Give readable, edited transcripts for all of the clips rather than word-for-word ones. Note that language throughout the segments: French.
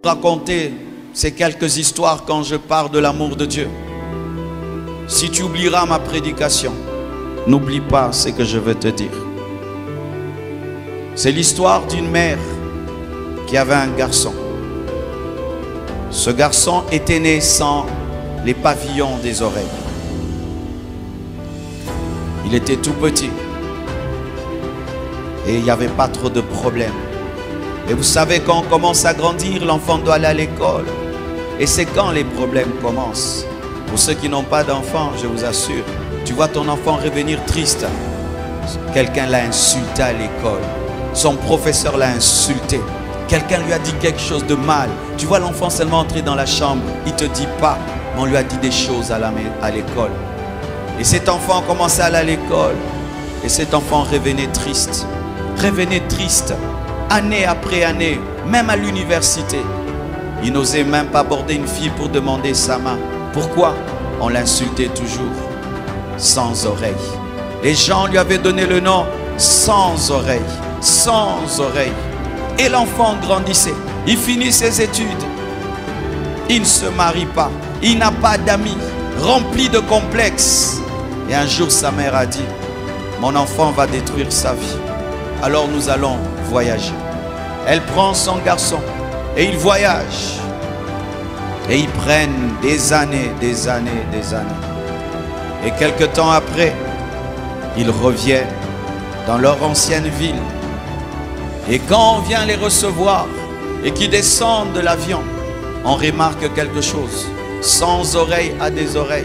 Raconter ces quelques histoires quand je parle de l'amour de Dieu. Si tu oublieras ma prédication, n'oublie pas ce que je veux te dire. C'est l'histoire d'une mère qui avait un garçon. Ce garçon était né sans les pavillons des oreilles. Il était tout petit et il n'y avait pas trop de problèmes. Et vous savez, quand on commence à grandir, l'enfant doit aller à l'école. Et c'est quand les problèmes commencent. Pour ceux qui n'ont pas d'enfants, je vous assure, tu vois ton enfant revenir triste. Quelqu'un l'a insulté à l'école. Son professeur l'a insulté. Quelqu'un lui a dit quelque chose de mal. Tu vois l'enfant seulement entrer dans la chambre. Il ne te dit pas, mais on lui a dit des choses à l'école. Et cet enfant commençait à aller à l'école. Et cet enfant revenait triste. Revenait triste. Année après année, même à l'université. Il n'osait même pas aborder une fille pour demander sa main. Pourquoi? On l'insultait toujours. Sans oreille. Les gens lui avaient donné le nom sans oreille. Sans oreille. Et l'enfant grandissait. Il finit ses études. Il ne se marie pas. Il n'a pas d'amis. Rempli de complexes. Et un jour, sa mère a dit, mon enfant va détruire sa vie. Alors nous allons voyager. Elle prend son garçon et ils voyagent. Et ils prennent des années, des années, des années. Et quelque temps après, ils reviennent dans leur ancienne ville. Et quand on vient les recevoir et qu'ils descendent de l'avion, on remarque quelque chose. Sans oreille à des oreilles.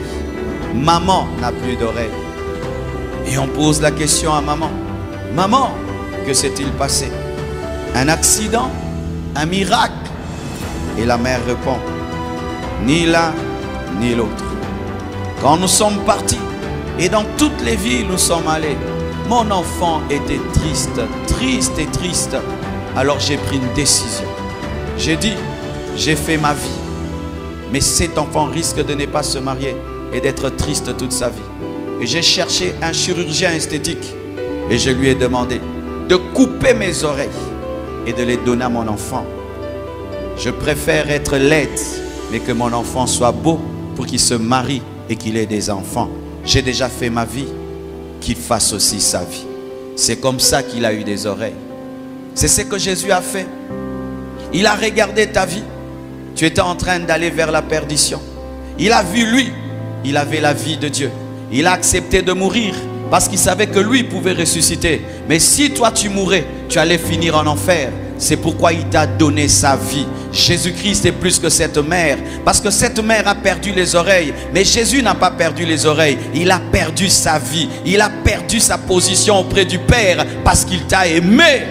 Maman n'a plus d'oreilles. Et on pose la question à maman. Maman, que s'est-il passé? Un accident? Un miracle? Et la mère répond, ni l'un ni l'autre. Quand nous sommes partis, et dans toutes les villes où nous sommes allés, mon enfant était triste, triste et triste. Alors j'ai pris une décision. J'ai dit, j'ai fait ma vie. Mais cet enfant risque de ne pas se marier et d'être triste toute sa vie. Et j'ai cherché un chirurgien esthétique. Et je lui ai demandé de couper mes oreilles et de les donner à mon enfant. Je préfère être laide, mais que mon enfant soit beau pour qu'il se marie et qu'il ait des enfants. J'ai déjà fait ma vie, qu'il fasse aussi sa vie. C'est comme ça qu'il a eu des oreilles. C'est ce que Jésus a fait. Il a regardé ta vie. Tu étais en train d'aller vers la perdition. Il a vu lui, il avait la vie de Dieu. Il a accepté de mourir parce qu'il savait que lui pouvait ressusciter. Mais si toi tu mourais, tu allais finir en enfer. C'est pourquoi il t'a donné sa vie. Jésus-Christ est plus que cette mère. Parce que cette mère a perdu les oreilles. Mais Jésus n'a pas perdu les oreilles. Il a perdu sa vie. Il a perdu sa position auprès du Père parce qu'il t'a aimé.